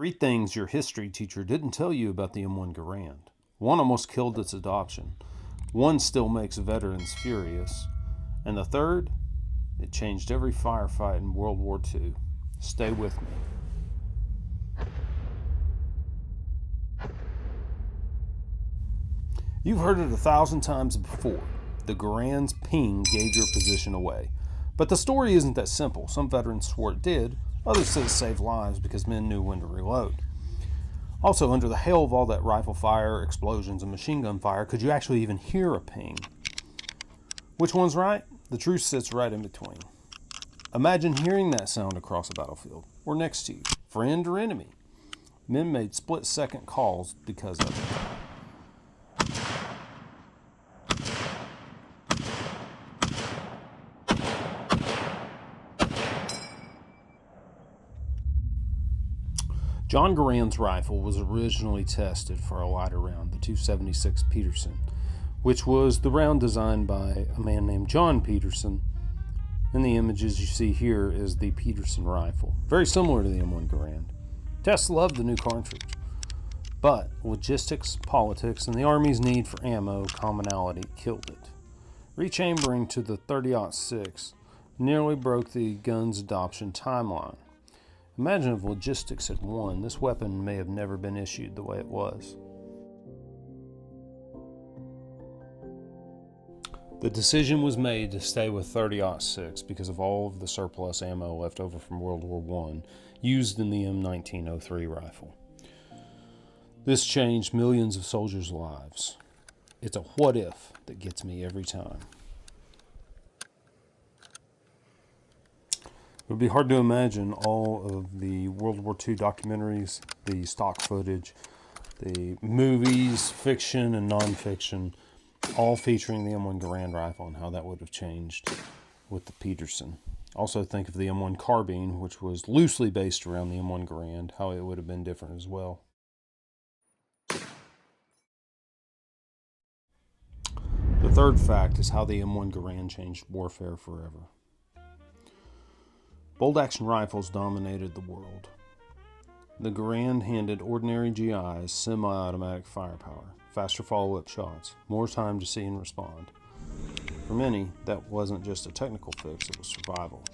Three things your history teacher didn't tell you about the M1 Garand. One almost killed its adoption. One still makes veterans furious. And the third, it changed every firefight in World War II. Stay with me. You've heard it 1,000 times before. The Garand's ping gave your position away. But the story isn't that simple. Some veterans swore it did. Others said it saved lives because men knew when to reload. Also, under the hail of all that rifle fire, explosions, and machine gun fire, could you actually even hear a ping? Which one's right? The truth sits right in between. Imagine hearing that sound across a battlefield, or next to you, friend or enemy. Men made split-second calls because of it. John Garand's rifle was originally tested for a lighter round, the .276 Peterson, which was the round designed by a man named John Peterson. In the images you see here is the Peterson rifle, very similar to the M1 Garand. Tests loved the new cartridge, but logistics, politics, and the Army's need for ammo commonality killed it. Rechambering to the .30-06 nearly broke the gun's adoption timeline. Imagine if logistics had won, this weapon may have never been issued the way it was. The decision was made to stay with .30-06 because of all of the surplus ammo left over from World War I used in the M1903 rifle. This changed millions of soldiers' lives. It's a what if that gets me every time. It would be hard to imagine all of the World War II documentaries, the stock footage, the movies, fiction and non-fiction, all featuring the M1 Garand rifle and how that would have changed with the Peterson. Also think of the M1 carbine, which was loosely based around the M1 Garand, how it would have been different as well. The third fact is how the M1 Garand changed warfare forever. Bolt-action rifles dominated the world. The Garand handed ordinary GIs semi-automatic firepower, faster follow-up shots, more time to see and respond. For many, that wasn't just a technical fix, it was survival.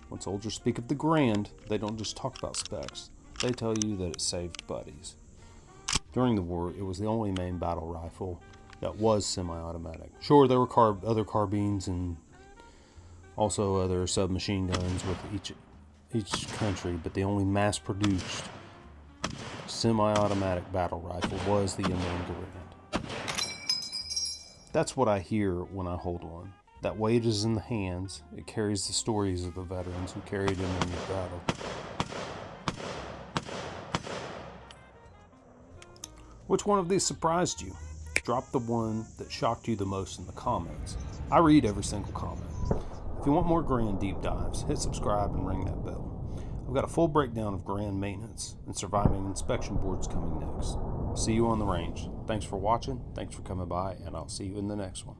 When soldiers speak of the Garand, they don't just talk about specs, they tell you that it saved buddies. During the war, it was the only main battle rifle that was semi-automatic. Sure, there were other carbines and also other submachine guns with each country, but the only mass-produced semi-automatic battle rifle was the M1 Garand. That's what I hear when I hold one. That weight is in the hands. It carries the stories of the veterans who carried them in the battle. Which one of these surprised you? Drop the one that shocked you the most in the comments. I read every single comment. If you want more Garand deep dives, hit subscribe and ring that bell. I've got a full breakdown of Garand maintenance and surviving inspection boards coming next. See you on the range. Thanks for watching, thanks for coming by, and I'll see you in the next one.